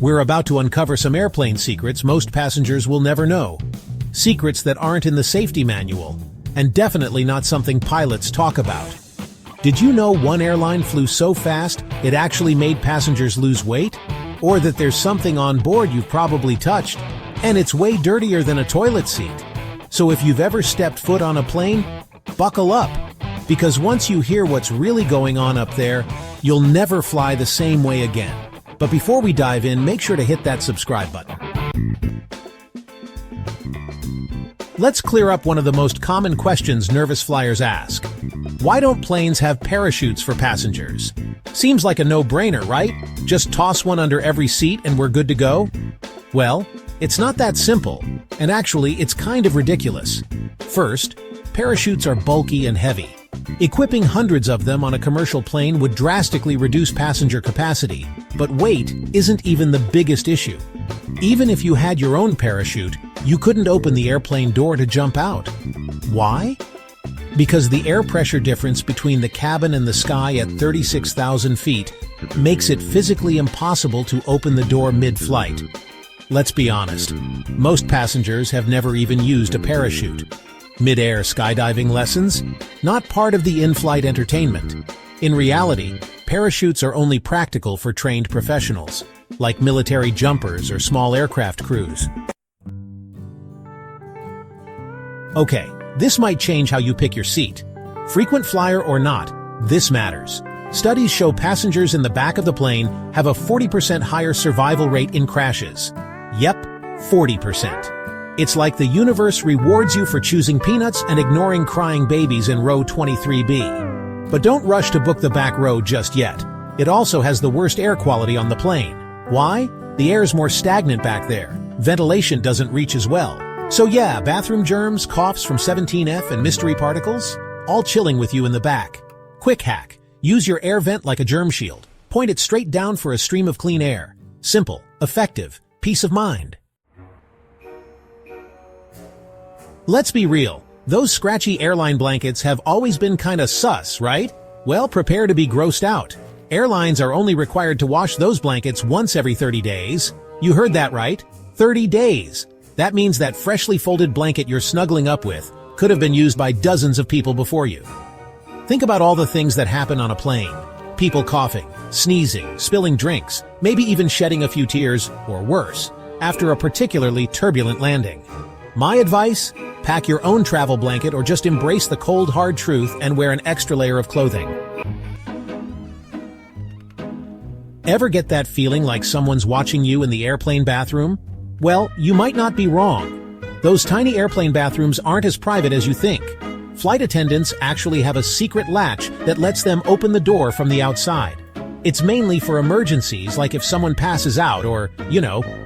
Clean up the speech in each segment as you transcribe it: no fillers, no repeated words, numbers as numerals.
We're about to uncover some airplane secrets most passengers will never know. Secrets that aren't in the safety manual, and definitely not something pilots talk about. Did you know one airline flew so fast it actually made passengers lose weight? Or that there's something on board you've probably touched, and it's way dirtier than a toilet seat? So if you've ever stepped foot on a plane, buckle up, because once you hear what's really going on up there, you'll never fly the same way again. But before we dive in, make sure to hit that subscribe button. Let's clear up one of the most common questions nervous flyers ask. Why don't planes have parachutes for passengers? Seems like a no-brainer, right? Just toss one under every seat and we're good to go? Well, it's not that simple, and actually it's kind of ridiculous. First, parachutes are bulky and heavy. Equipping hundreds of them on a commercial plane would drastically reduce passenger capacity, but weight isn't even the biggest issue. Even if you had your own parachute, you couldn't open the airplane door to jump out. Why? Because the air pressure difference between the cabin and the sky at 36,000 feet makes it physically impossible to open the door mid-flight. Let's be honest, most passengers have never even used a parachute. Mid-air skydiving lessons? Not part of the in-flight entertainment. In reality, parachutes are only practical for trained professionals, like military jumpers or small aircraft crews. Okay, this might change how you pick your seat. Frequent flyer or not, this matters. Studies show passengers in the back of the plane have a 40% higher survival rate in crashes. Yep, 40%. It's like the universe rewards you for choosing peanuts and ignoring crying babies in row 23B. But don't rush to book the back row just yet. It also has the worst air quality on the plane. Why? The air's more stagnant back there. Ventilation doesn't reach as well. So yeah, bathroom germs, coughs from 17F and mystery particles, all chilling with you in the back. Quick hack. Use your air vent like a germ shield. Point it straight down for a stream of clean air. Simple, effective, peace of mind. Let's be real, those scratchy airline blankets have always been kinda sus, right? Well, prepare to be grossed out. Airlines are only required to wash those blankets once every 30 days. You heard that right? 30 days. That means that freshly folded blanket you're snuggling up with could have been used by dozens of people before you. Think about all the things that happen on a plane. People coughing, sneezing, spilling drinks, maybe even shedding a few tears, or worse, after a particularly turbulent landing. My advice? Pack your own travel blanket or just embrace the cold, hard truth and wear an extra layer of clothing. Ever get that feeling like someone's watching you in the airplane bathroom? Well, you might not be wrong. Those tiny airplane bathrooms aren't as private as you think. Flight attendants actually have a secret latch that lets them open the door from the outside. It's mainly for emergencies, like if someone passes out or,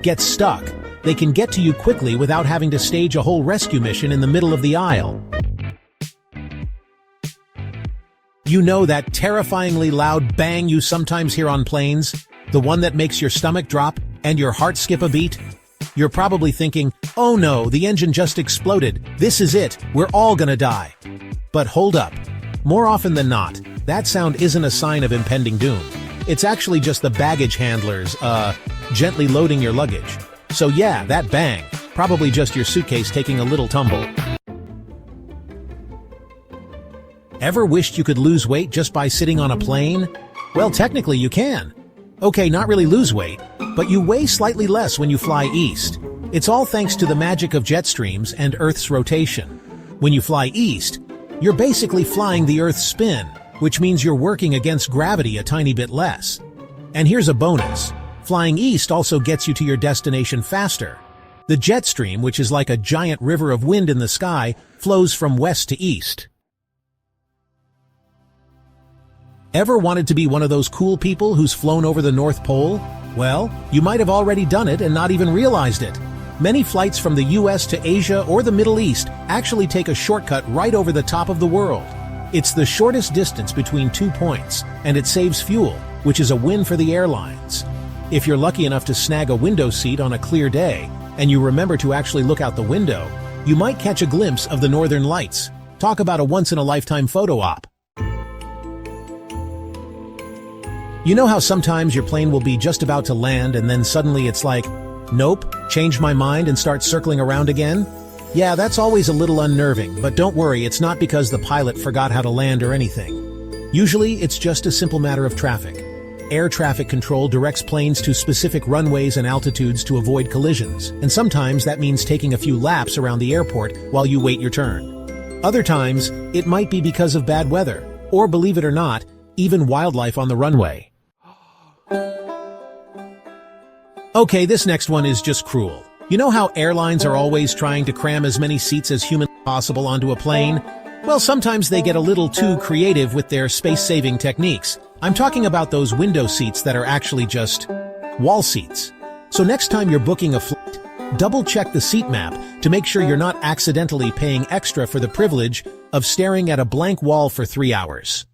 gets stuck. They can get to you quickly without having to stage a whole rescue mission in the middle of the aisle. You know that terrifyingly loud bang you sometimes hear on planes? The one that makes your stomach drop and your heart skip a beat? You're probably thinking, oh no, the engine just exploded. This is it. We're all gonna die. But hold up. More often than not, that sound isn't a sign of impending doom. It's actually just the baggage handlers, gently loading your luggage. So yeah, that bang, probably just your suitcase taking a little tumble. Ever wished you could lose weight just by sitting on a plane? Well, technically you can. Okay, not really lose weight, but you weigh slightly less when you fly east. It's all thanks to the magic of jet streams and Earth's rotation. When you fly east, you're basically flying the Earth's spin, which means you're working against gravity a tiny bit less. And here's a bonus. Flying east also gets you to your destination faster. The jet stream, which is like a giant river of wind in the sky, flows from west to east. Ever wanted to be one of those cool people who's flown over the North Pole? Well, you might have already done it and not even realized it. Many flights from the US to Asia or the Middle East actually take a shortcut right over the top of the world. It's the shortest distance between 2 points, and it saves fuel, which is a win for the airlines. If you're lucky enough to snag a window seat on a clear day, and you remember to actually look out the window, you might catch a glimpse of the Northern Lights. Talk about a once-in-a-lifetime photo op. You know how sometimes your plane will be just about to land and then suddenly it's like, nope, change my mind and start circling around again? Yeah, that's always a little unnerving, but don't worry, it's not because the pilot forgot how to land or anything. Usually, it's just a simple matter of traffic. Air traffic control directs planes to specific runways and altitudes to avoid collisions, and sometimes that means taking a few laps around the airport while you wait your turn. Other times, it might be because of bad weather, or believe it or not, even wildlife on the runway. Okay, this next one is just cruel. You know how airlines are always trying to cram as many seats as humanly possible onto a plane? Well, sometimes they get a little too creative with their space-saving techniques. I'm talking about those window seats that are actually just wall seats. So next time you're booking a flight, double-check the seat map to make sure you're not accidentally paying extra for the privilege of staring at a blank wall for 3 hours.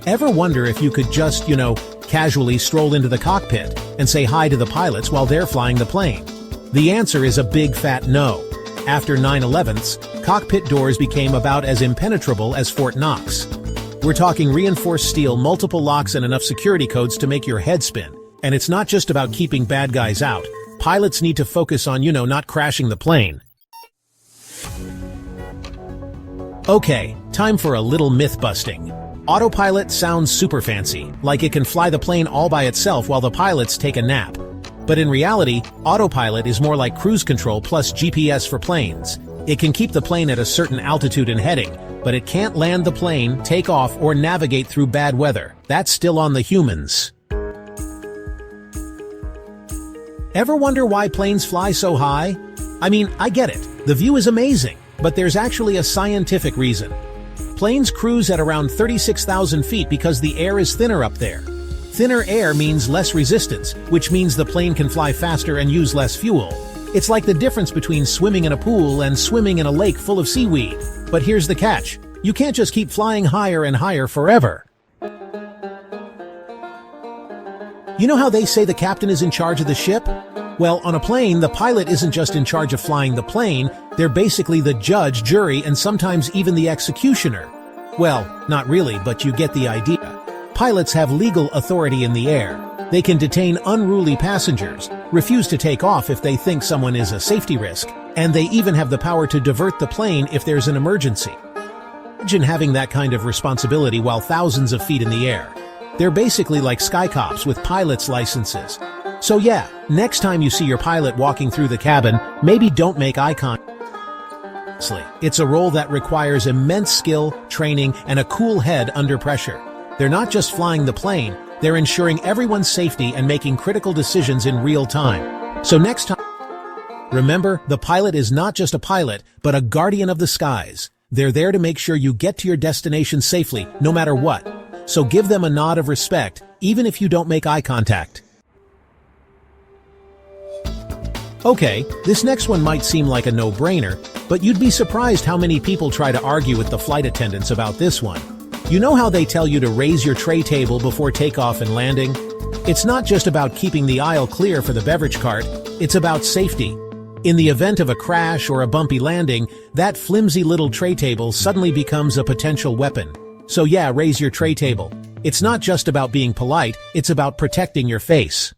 Ever wonder if you could just, casually stroll into the cockpit and say hi to the pilots while they're flying the plane? The answer is a big fat no. After 9/11's, cockpit doors became about as impenetrable as Fort Knox. We're talking reinforced steel, multiple locks, and enough security codes to make your head spin. And it's not just about keeping bad guys out. Pilots need to focus on, not crashing the plane. Okay, time for a little myth busting. Autopilot sounds super fancy, like it can fly the plane all by itself while the pilots take a nap. But in reality, autopilot is more like cruise control plus GPS for planes. It can keep the plane at a certain altitude and heading, but it can't land the plane, take off, or navigate through bad weather. That's still on the humans. Ever wonder why planes fly so high? I mean, I get it. The view is amazing, but there's actually a scientific reason. Planes cruise at around 36,000 feet because the air is thinner up there. Thinner air means less resistance, which means the plane can fly faster and use less fuel. It's like the difference between swimming in a pool and swimming in a lake full of seaweed. But here's the catch. You can't just keep flying higher and higher forever. You know how they say the captain is in charge of the ship? Well, on a plane, the pilot isn't just in charge of flying the plane, they're basically the judge, jury, and sometimes even the executioner. Well, not really, but you get the idea. Pilots have legal authority in the air. They can detain unruly passengers, refuse to take off if they think someone is a safety risk, and they even have the power to divert the plane if there's an emergency. Imagine having that kind of responsibility while thousands of feet in the air. They're basically like sky cops with pilot's licenses. So yeah, next time you see your pilot walking through the cabin, maybe don't make eye contact. It's a role that requires immense skill, training, and a cool head under pressure. They're not just flying the plane, they're ensuring everyone's safety and making critical decisions in real time. So next time, remember, the pilot is not just a pilot, but a guardian of the skies. They're there to make sure you get to your destination safely, no matter what. So give them a nod of respect, even if you don't make eye contact. Okay, this next one might seem like a no-brainer, but you'd be surprised how many people try to argue with the flight attendants about this one. You know how they tell you to raise your tray table before takeoff and landing? It's not just about keeping the aisle clear for the beverage cart, it's about safety. In the event of a crash or a bumpy landing, that flimsy little tray table suddenly becomes a potential weapon. So yeah, raise your tray table. It's not just about being polite, it's about protecting your face.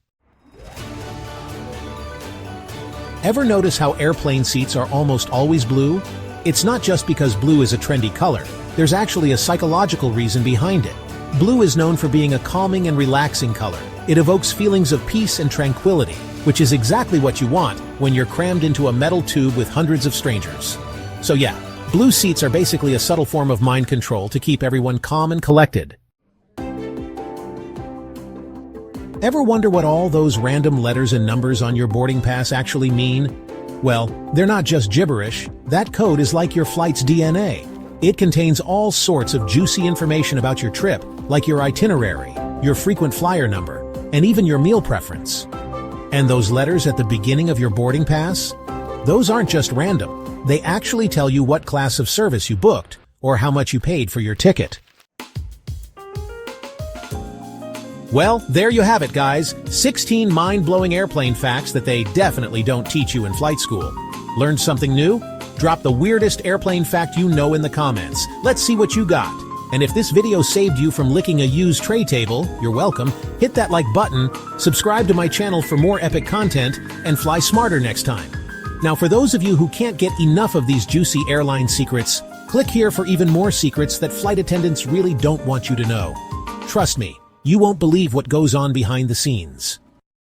Ever notice how airplane seats are almost always blue? It's not just because blue is a trendy color. There's actually a psychological reason behind it. Blue is known for being a calming and relaxing color. It evokes feelings of peace and tranquility, which is exactly what you want when you're crammed into a metal tube with hundreds of strangers. So yeah, blue seats are basically a subtle form of mind control to keep everyone calm and collected. Ever wonder what all those random letters and numbers on your boarding pass actually mean? Well, they're not just gibberish. That code is like your flight's DNA. It contains all sorts of juicy information about your trip, like your itinerary, your frequent flyer number, and even your meal preference. And those letters at the beginning of your boarding pass? Those aren't just random. They actually tell you what class of service you booked, or how much you paid for your ticket. Well, there you have it, guys. 16 mind-blowing airplane facts that they definitely don't teach you in flight school. Learned something new? Drop the weirdest airplane fact you know in the comments. Let's see what you got. And if this video saved you from licking a used tray table, you're welcome. Hit that like button, subscribe to my channel for more epic content, and fly smarter next time. Now, for those of you who can't get enough of these juicy airline secrets, click here for even more secrets that flight attendants really don't want you to know. Trust me, you won't believe what goes on behind the scenes.